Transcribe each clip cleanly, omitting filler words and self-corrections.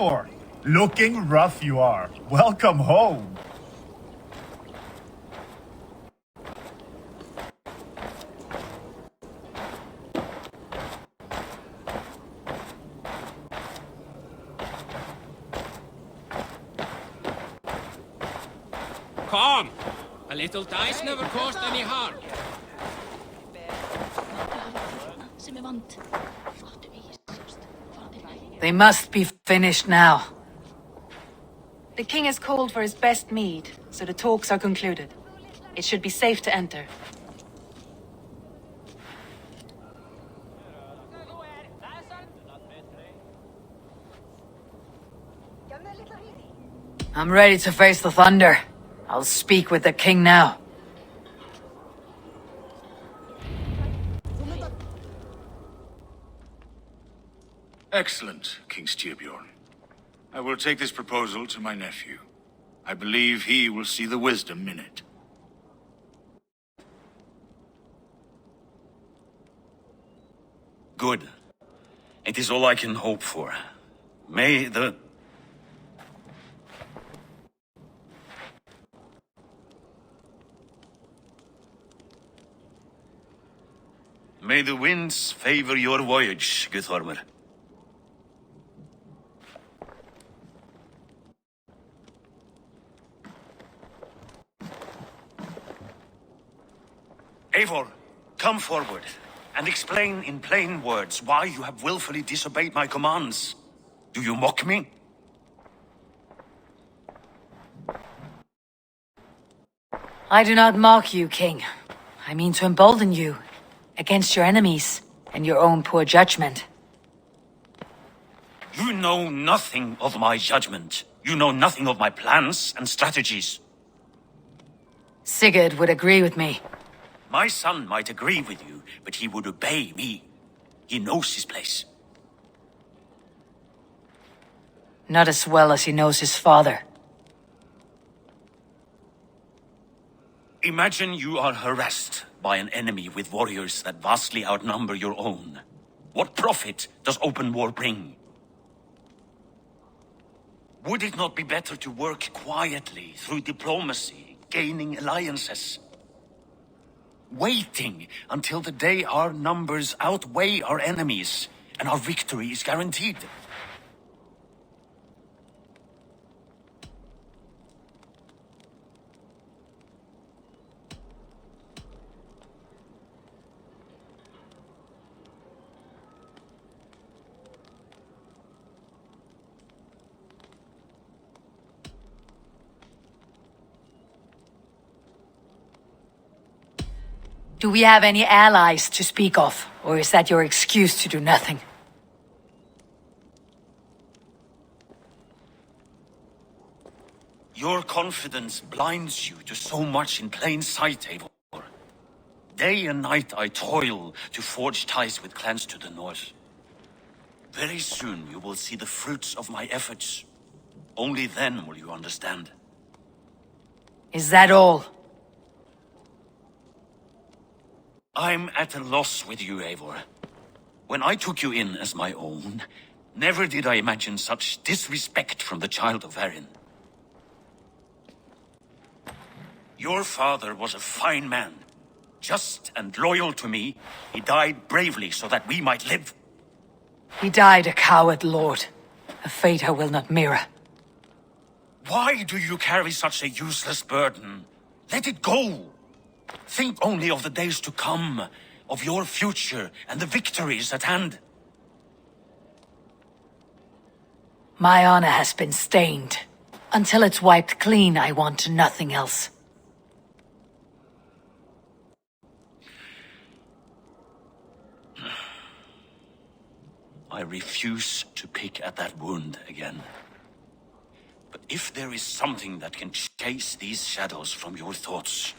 Eivor! Looking rough you are. Welcome home. Come! A little dice never caused any harm. They must be finished now. The king has called for his best mead, so the talks are concluded. It should be safe to enter. I'm ready to face the thunder. I'll speak with the king now. Excellent, King Styrbjorn. I will take this proposal to my nephew. I believe he will see the wisdom in it. Good. It is all I can hope for. May the winds favor your voyage, Guthormer. Eivor, come forward and explain in plain words why you have willfully disobeyed my commands. Do you mock me? I do not mock you, king. I mean to embolden you against your enemies and your own poor judgment. You know nothing of my judgment. You know nothing of my plans and strategies. Sigurd would agree with me. My son might agree with you, but he would obey me. He knows his place. Not as well as he knows his father. Imagine you are harassed by an enemy with warriors that vastly outnumber your own. What profit does open war bring? Would it not be better to work quietly through diplomacy, gaining alliances? Waiting until the day our numbers outweigh our enemies and our victory is guaranteed. Do we have any allies to speak of, or is that your excuse to do nothing? Your confidence blinds you to so much in plain sight, Eivor. Day and night I toil to forge ties with clans to the north. Very soon you will see the fruits of my efforts. Only then will you understand. Is that all? I'm at a loss with you, Eivor. When I took you in as my own, never did I imagine such disrespect from the child of Varin. Your father was a fine man, just and loyal to me. He died bravely so that we might live. He died a coward, lord. A fate I will not mirror. Why do you carry such a useless burden? Let it go. Think only of the days to come, of your future and the victories at hand. My honor has been stained. Until it's wiped clean, I want nothing else. I refuse to pick at that wound again. But if there is something that can chase these shadows from your thoughts...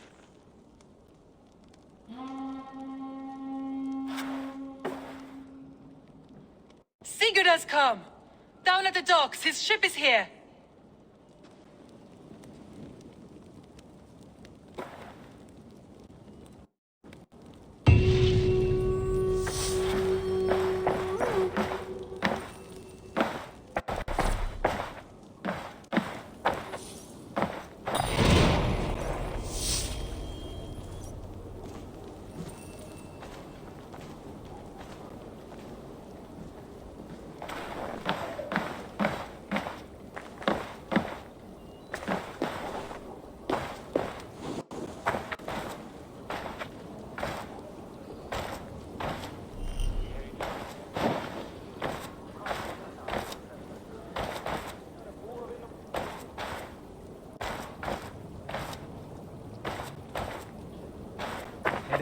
Sigurd has come! Down at the docks, his ship is here!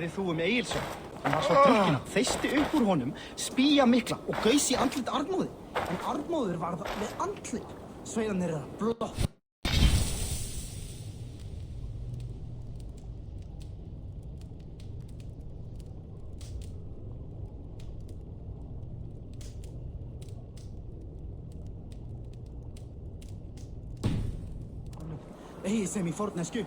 heyrðir þú Egilsson? Hann var svo drukkinn að þeysti upp úr honum, spýja mikla og gaus í andlit Arnóði. En Arnóður varð við andlit. Sveiðarnir eru að blótt. Egið sem í fornesku.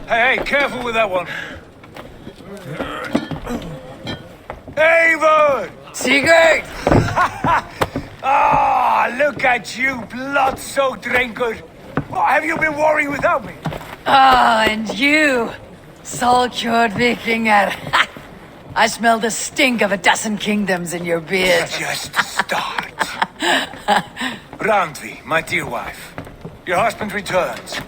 Hey, careful with that one. Eivor! Sigurd! Ah, look at you, blood-soaked drinker. What have you been worrying without me? Ah, and you, soul-cured Vikingar. I smell the stink of a dozen kingdoms in your beard. Just the start. Randvi, my dear wife, your husband returns,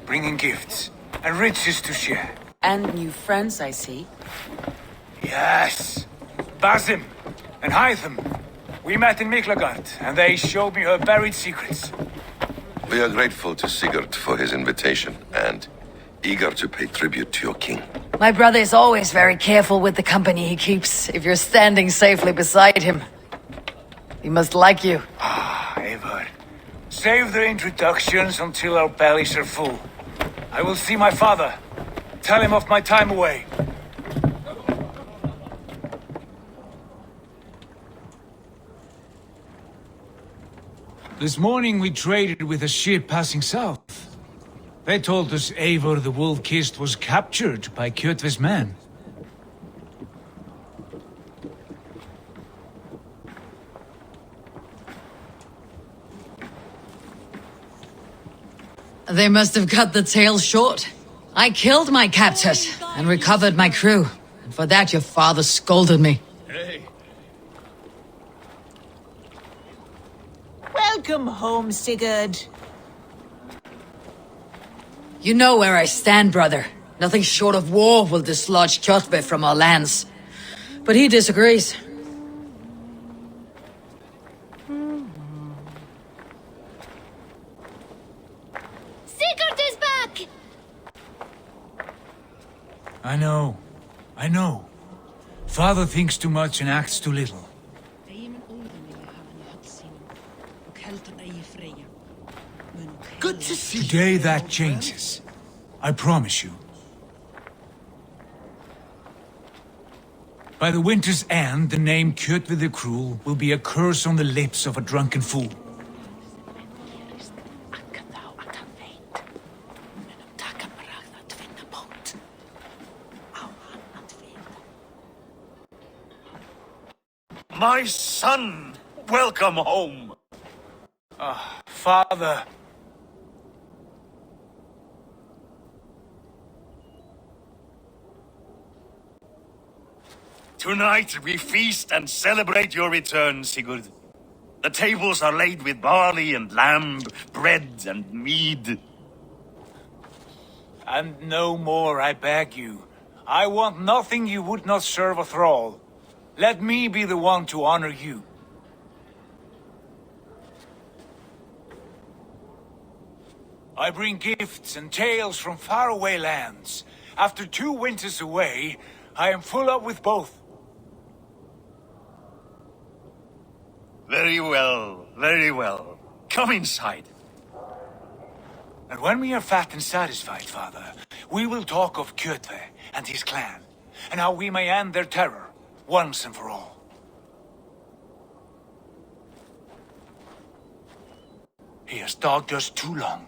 bringing gifts and riches to share. And new friends, I see. Yes, Basim and Hytham. We met in Miklagard, and they showed me her buried secrets. We are grateful to Sigurd for his invitation, and eager to pay tribute to your king. My brother is always very careful with the company he keeps, if you're standing safely beside him. He must like you. Ah, Eivor. Save the introductions until our bellies are full. I will see my father. Tell him of my time away. This morning we traded with a ship passing south. They told us Eivor the Wolf-Kissed was captured by Kjotve's men. They must have cut the tail short. I killed my captors and recovered my crew. And for that your father scolded me. Welcome home, Sigurd. You know where I stand, brother. Nothing short of war will dislodge Kjotve from our lands. But he disagrees. Sigurd is back! I know. Father thinks too much and acts too little. Good to see you. Today that changes. I promise you. By the winter's end, the name Kjotve the Cruel will be a curse on the lips of a drunken fool. My son, welcome home. Father. Tonight we feast and celebrate your return, Sigurd. The tables are laid with barley and lamb, bread and mead. And no more, I beg you. I want nothing you would not serve a thrall. Let me be the one to honor you. I bring gifts and tales from faraway lands. After 2 winters away, I am full up with both. Very well, very well. Come inside. And when we are fat and satisfied, Father, we will talk of Kjotve and his clan, and how we may end their terror, once and for all. He has dogged us too long,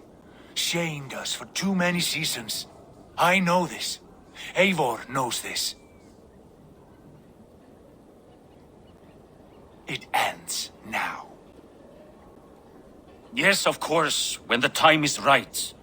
shamed us for too many seasons. I know this. Eivor knows this. It ends now. Yes, of course, when the time is right.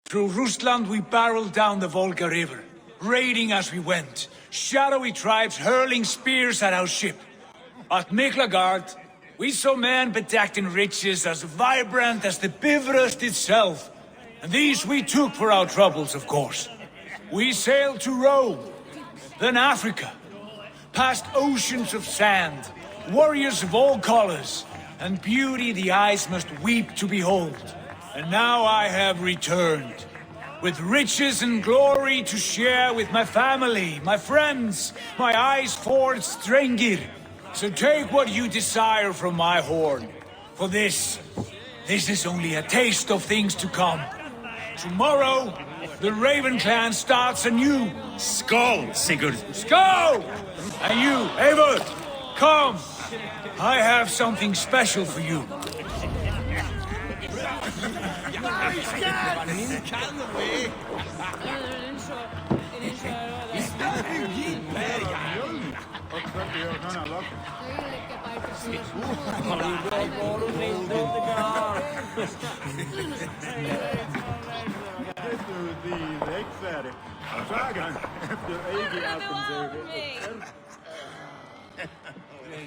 Through Rusland we barreled down the Volga River, raiding as we went, shadowy tribes hurling spears at our ship. At Miklagard, we saw men bedecked in riches as vibrant as the Bifrost itself. And these we took for our troubles, of course. We sailed to Rome, then Africa, past oceans of sand, warriors of all colors, and beauty the eyes must weep to behold. And now I have returned, with riches and glory to share with my family, my friends, my eyes forged Strengir. So take what you desire from my horn, for this is only a taste of things to come. Tomorrow, the Raven clan starts anew. Skål, Sigurd! Go! And you, Eivor, come! I have something special for you.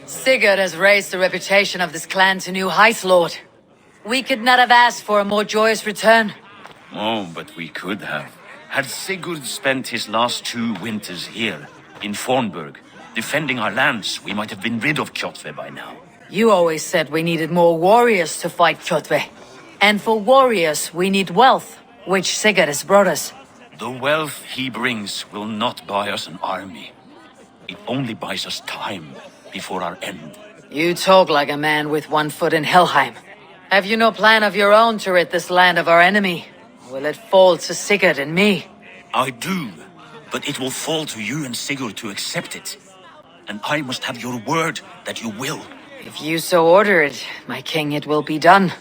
Sigurd has raised the reputation of this clan to new heights, Lord. We could not have asked for a more joyous return. Oh, but we could have. Had Sigurd spent his last 2 winters here, in Fornburg, defending our lands, we might have been rid of Kjotve by now. You always said we needed more warriors to fight Kjotve. And for warriors, we need wealth, which Sigurd has brought us. The wealth he brings will not buy us an army. It only buys us time before our end. You talk like a man with one foot in Helheim. Have you no plan of your own to rid this land of our enemy? Or will it fall to Sigurd and me? I do, but it will fall to you and Sigurd to accept it. And I must have your word that you will. If you so order it, my king, it will be done.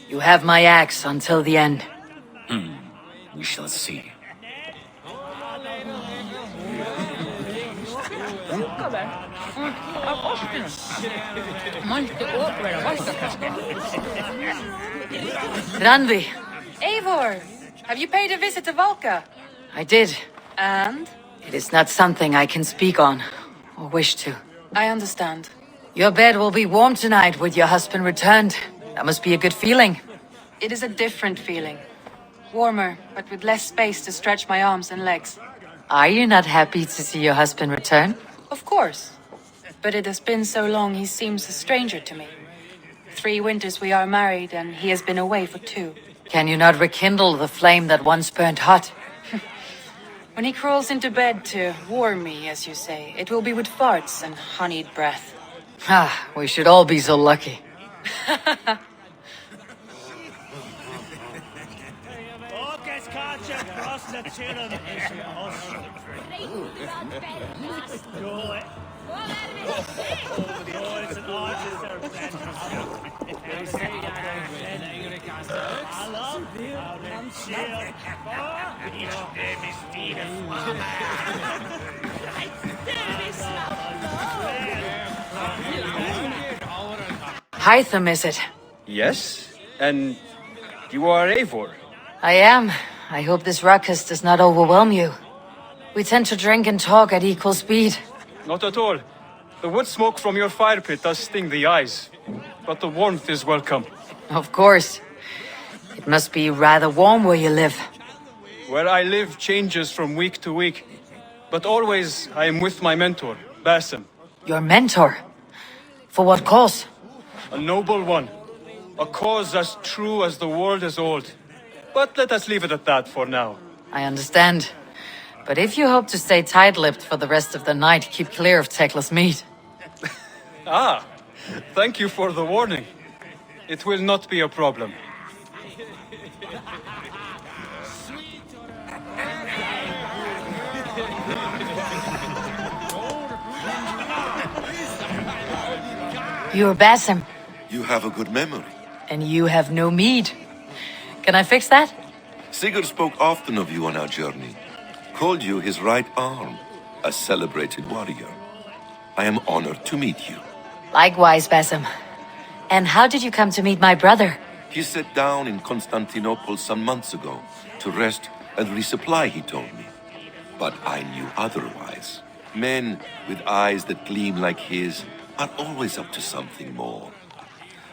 You have my axe until the end. We shall see. Randvi, Eivor, have you paid a visit to Valka? I did. And? It is not something I can speak on, or wish to. I understand. Your bed will be warm tonight with your husband returned. That must be a good feeling. It is a different feeling. Warmer, but with less space to stretch my arms and legs. Are you not happy to see your husband return? Of course. But it has been so long he seems a stranger to me. 3 winters we are married and he has been away for 2. Can you not rekindle the flame that once burned hot? When he crawls into bed to warm me, as you say, it will be with farts and honeyed breath. Ah, we should all be so lucky. Hytham, is it? Yes, and you are Eivor. I am. I hope this ruckus does not overwhelm you. We tend to drink and talk at equal speed. Not at all. The wood smoke from your fire pit does sting the eyes, but the warmth is welcome. Of course. It must be rather warm where you live. Where I live changes from week to week, but always I am with my mentor, Basim. Your mentor? For what cause? A noble one. A cause as true as the world is old. But let us leave it at that for now. I understand. But if you hope to stay tight-lipped for the rest of the night, keep clear of Tekla's meat. Ah, thank you for the warning. It will not be a problem. You're Basim, You have a good memory. and you have no mead. Can I fix that? Sigurd spoke often of you on our journey. Called you his right arm, a celebrated warrior. I am honored to meet you. Likewise, Basim. And how did you come to meet my brother? He sat down in Constantinople some months ago to rest and resupply, he told me. But I knew otherwise. Men with eyes that gleam like his are always up to something more.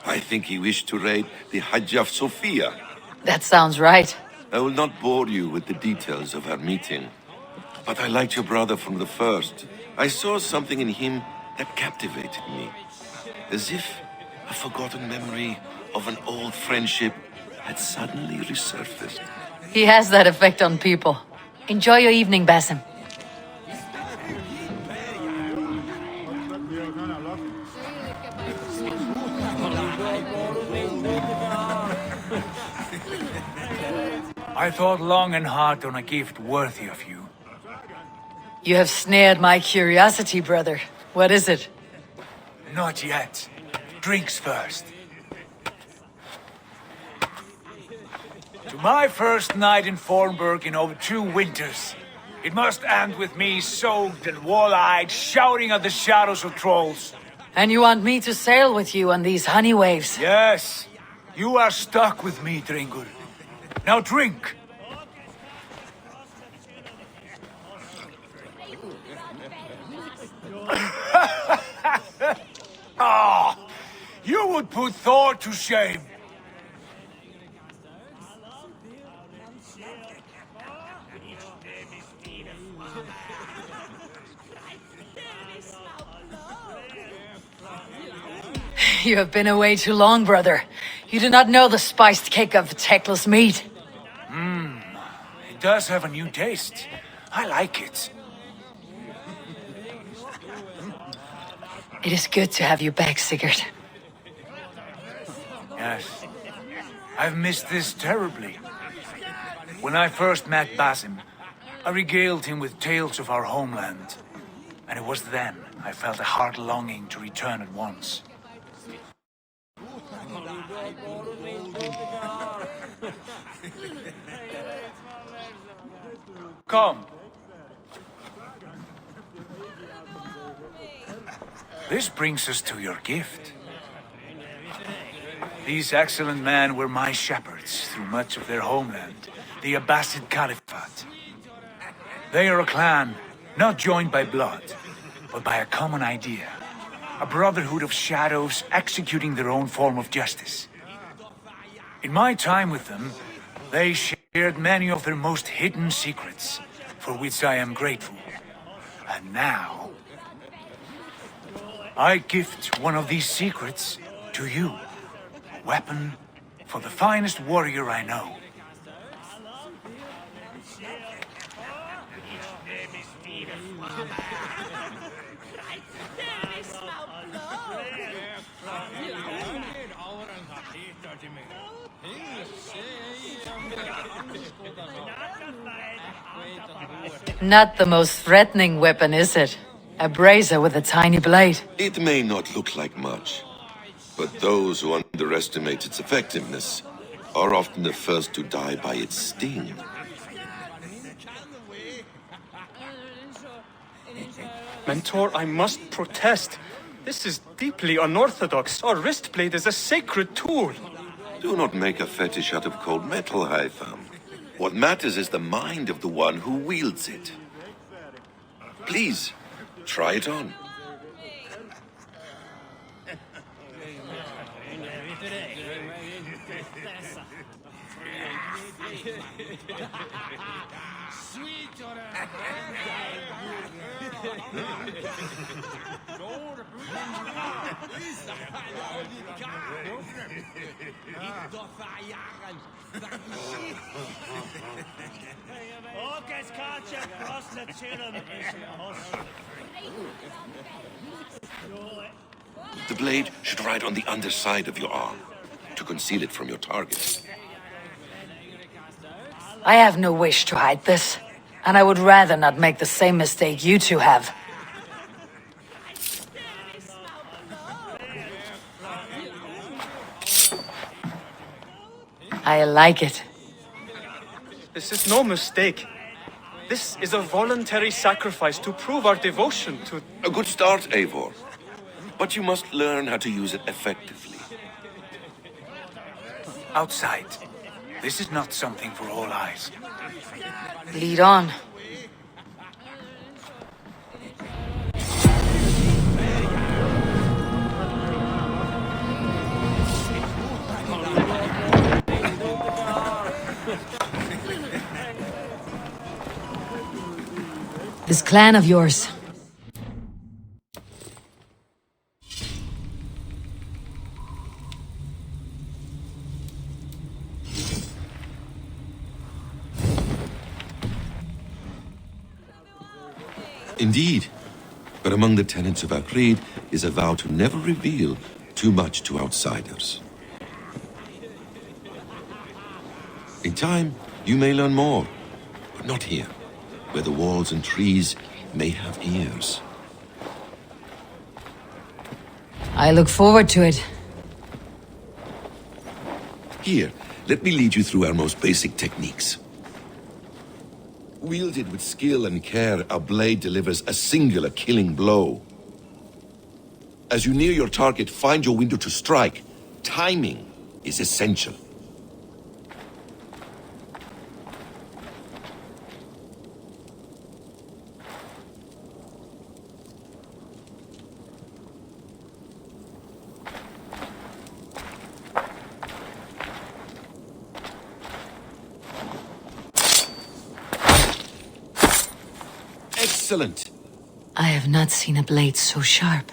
I think he wished to raid the Hagia Sophia. That sounds right. I will not bore you with the details of our meeting. But I liked your brother from the first. I saw something in him that captivated me. As if a forgotten memory of an old friendship had suddenly resurfaced. He has that effect on people. Enjoy your evening, Basim. I thought long and hard on a gift worthy of you. You have snared my curiosity, brother. What is it? Not yet. Drinks first. To my first night in Fornburg in over 2 winters. It must end with me soaked and wall-eyed, shouting at the shadows of trolls. And you want me to sail with you on these honey waves? Yes. You are stuck with me, Dringur. Now drink. Ah, you would put Thor to shame. You have been away too long, brother. You do not know the spiced cake of Tekla's meat. It does have a new taste. I like it. It is good to have you back, Sigurd. Yes. I've missed this terribly. When I first met Basim, I regaled him with tales of our homeland. And it was then I felt a heart longing to return at once. Come. This brings us to your gift. These excellent men were my shepherds through much of their homeland, the Abbasid Caliphate. They are a clan, not joined by blood, but by a common idea. A brotherhood of shadows executing their own form of justice. In my time with them, they shared many of their most hidden secrets, for which I am grateful. And now, I gift one of these secrets to you. A weapon for the finest warrior I know. Not the most threatening weapon, is it? A brazier with a tiny blade. It may not look like much, but those who underestimate its effectiveness are often the first to die by its sting. Mentor, I must protest. This is deeply unorthodox. Our wrist blade is a sacred tool. Do not make a fetish out of cold metal, Haitham. What matters is the mind of the one who wields it. Please, try it on. The blade should ride on the underside of your arm to conceal it from your target. I have no wish to hide this, and I would rather not make the same mistake you two have. I like it. This is no mistake. This is a voluntary sacrifice to prove our devotion to... A good start, Eivor. But you must learn how to use it effectively. Outside. This is not something for all eyes. Lead on. This clan of yours. Indeed. But among the tenets of our creed is a vow to never reveal too much to outsiders. In time, you may learn more, but not here, where the walls and trees may have ears. I look forward to it. Here, let me lead you through our most basic techniques. Wielded with skill and care, our blade delivers a singular killing blow. As you near your target, find your window to strike. Timing is essential. Excellent. I have not seen a blade so sharp.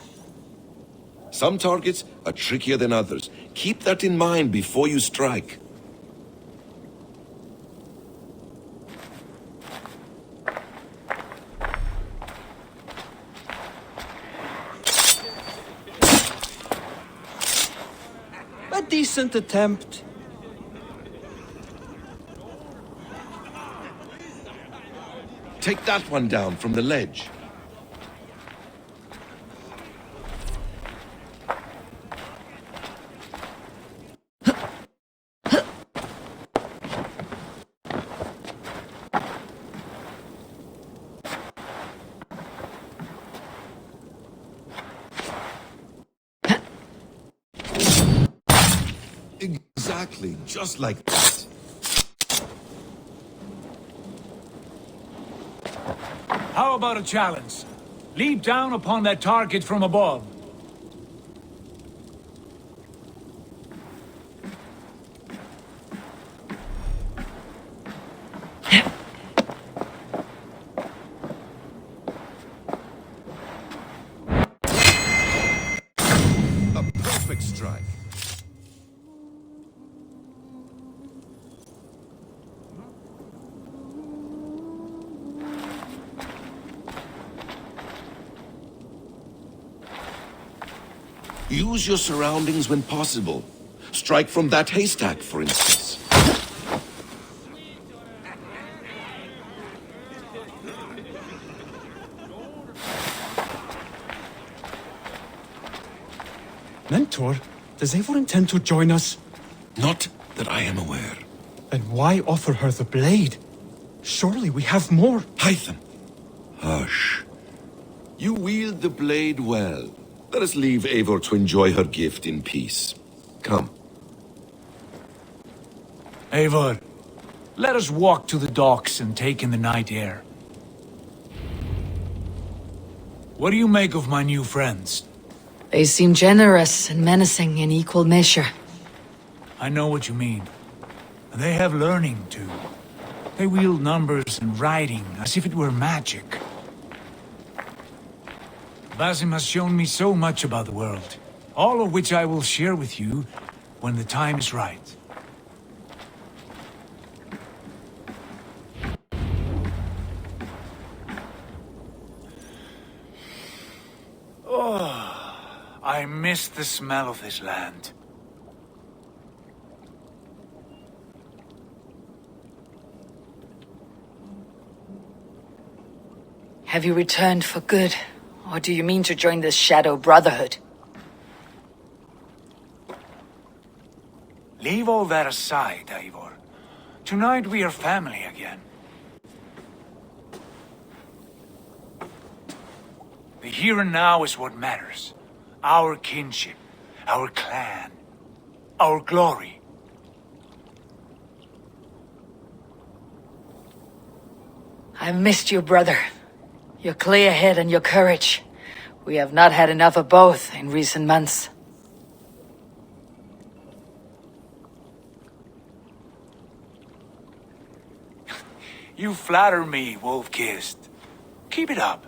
Some targets are trickier than others. Keep that in mind before you strike. A decent attempt. Take that one down from the ledge. Exactly, just like that. How about a challenge? Leap down upon that target from above. A perfect strike. Use your surroundings when possible. Strike from that haystack, for instance. Mentor, does Eivor intend to join us? Not that I am aware. Then why offer her the blade? Surely we have more. Hytham. Hush. You wield the blade well. Let us leave Eivor to enjoy her gift in peace. Come. Eivor, let us walk to the docks and take in the night air. What do you make of my new friends? They seem generous and menacing in equal measure. I know what you mean. They have learning, too. They wield numbers and writing as if it were magic. Basim has shown me so much about the world, all of which I will share with you when the time is right. Oh, I miss the smell of this land. Have you returned for good? Or do you mean to join the Shadow Brotherhood? Leave all that aside, Eivor. Tonight we are family again. The here and now is what matters. Our kinship, our clan, our glory. I missed you, brother. Your clear head and your courage. We have not had enough of both in recent months. You flatter me, Wolf-Kissed. Keep it up.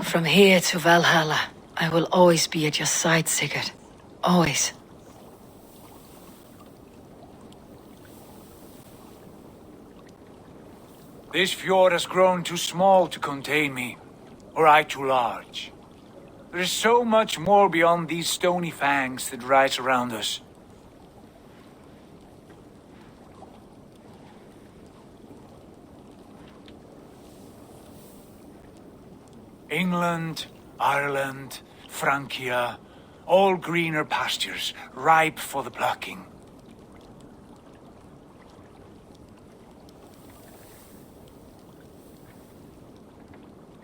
From here to Valhalla, I will always be at your side, Sigurd. Always. This fjord has grown too small to contain me, or I too large. There is so much more beyond these stony fangs that rise around us. England, Ireland, Francia, all greener pastures, ripe for the plucking.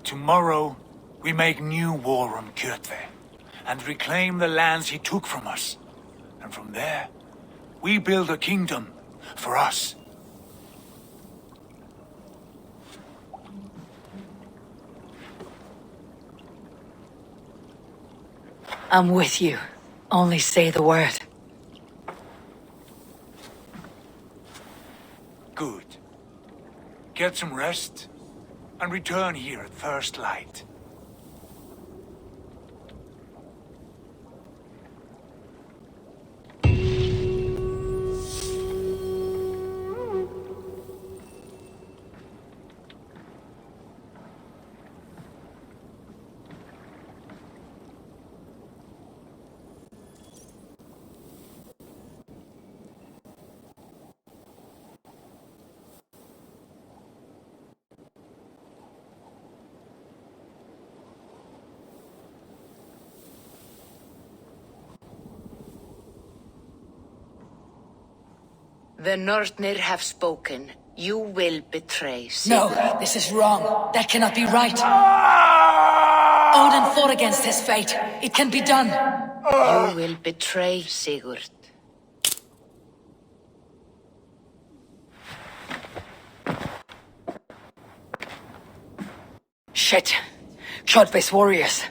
Tomorrow, we make new war on Kjotve, and reclaim the lands he took from us. And from there, we build a kingdom for us. I'm with you. Only say the word. Good. Get some rest, and return here at first light. The Nornir have spoken. You will betray No, Sigurd. this is wrong. That cannot be right. Odin fought against his fate. It can be done. You will betray Sigurd. Shit. Kjotve's warriors.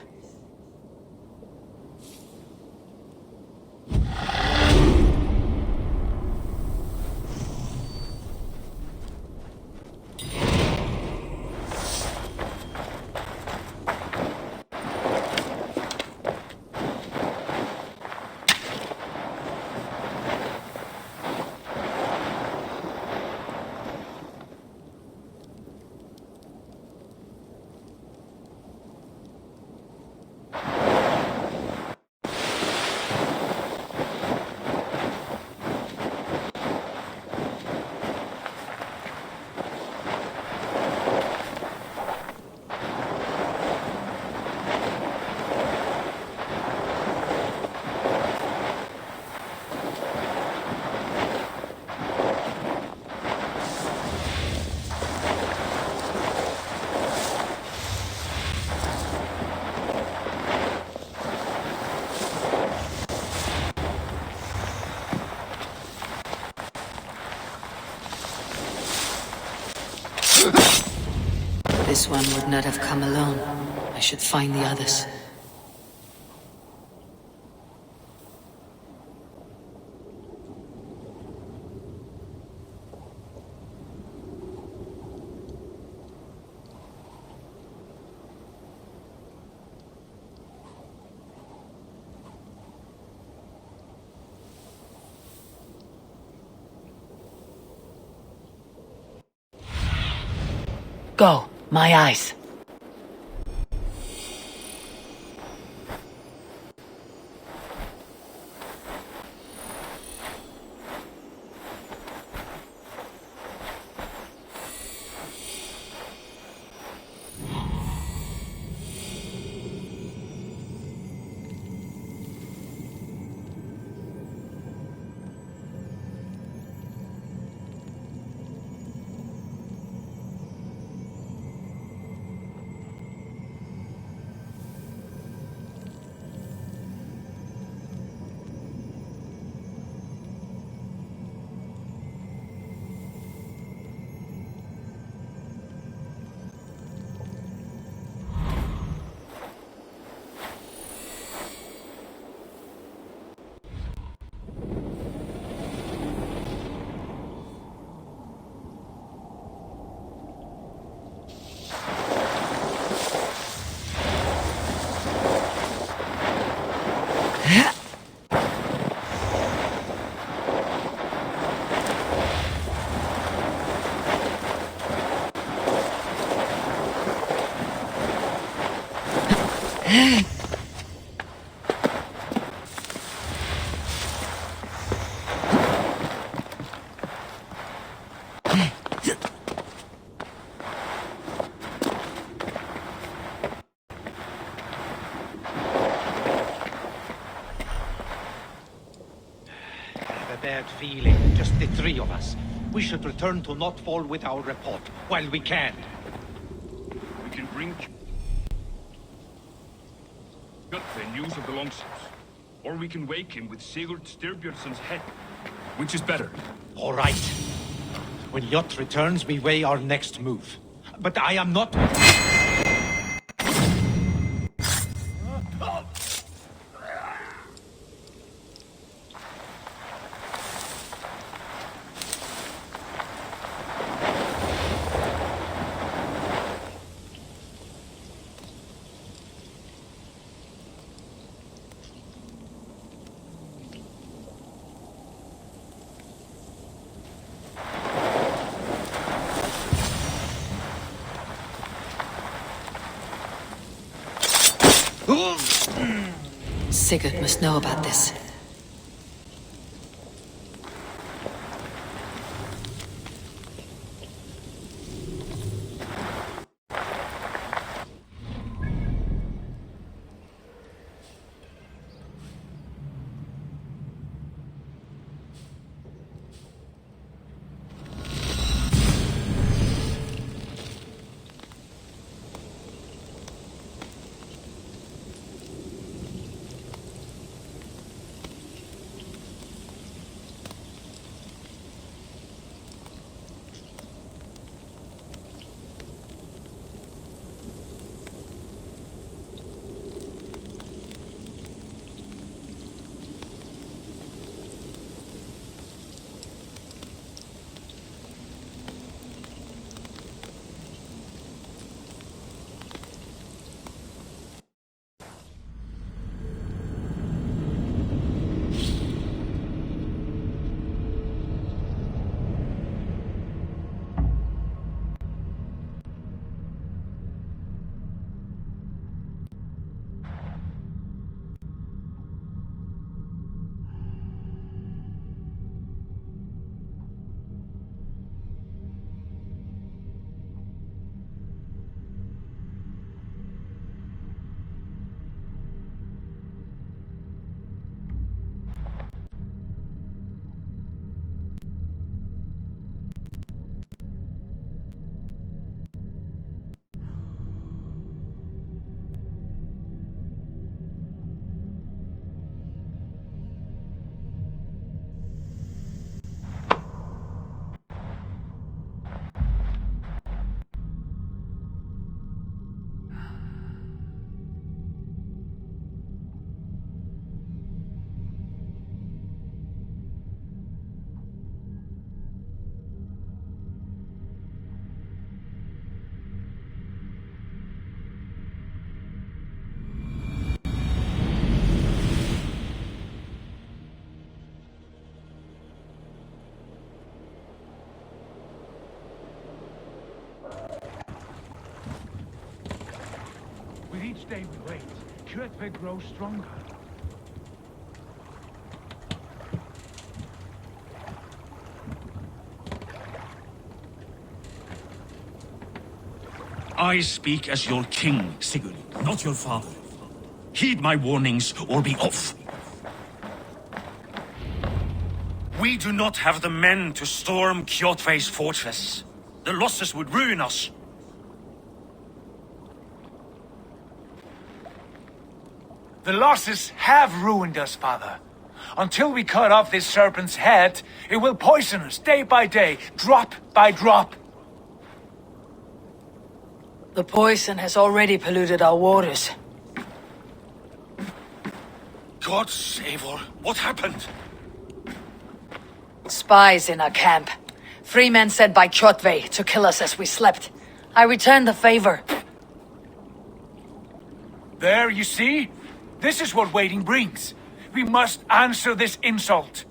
This one would not have come alone. I should find the others. Go, my eyes. A bad feeling, just the three of us. We should return to Notfall with our report, while we can. We can bring Gutfrey news of the longships. Or we can wake him with Sigurd Styrbjörnsson's head. Which is better? All right. When Jot returns, we weigh our next move. But I am not... Sigurd must know about this. With each day we wait, Kjotve grows stronger. I speak as your king, Sigurd, not your father. Heed my warnings or be off. We do not have the men to storm Kjotve's fortress. The losses would ruin us. The losses have ruined us, father. Until we cut off this serpent's head, it will poison us day by day, drop by drop. The poison has already polluted our waters. God save her. What happened? Spies in our camp. 3 men sent by Kjotve to kill us as we slept. I returned the favor. There, you see? This is what waiting brings. We must answer this insult.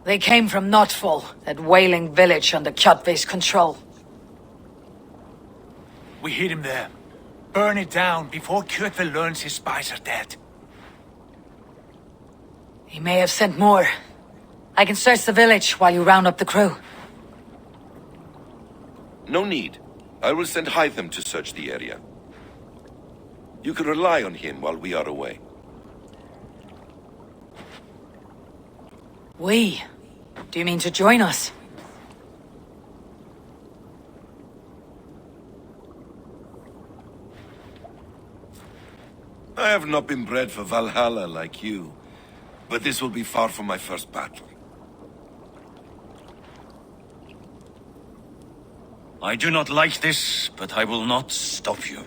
They came from Notfall, that whaling village under Kjotve's control. We hid him there. Burn it down before Kjotve learns his spies are dead. He may have sent more. I can search the village while you round up the crew. No need. I will send Hytham to search the area. You can rely on him while we are away. We? Do you mean to join us? I have not been bred for Valhalla like you, but this will be far from my first battle. I do not like this, but I will not stop you.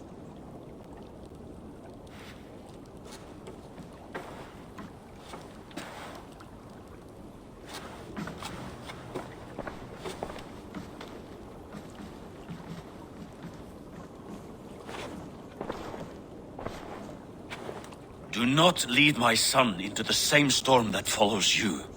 Do not lead my son into the same storm that follows you.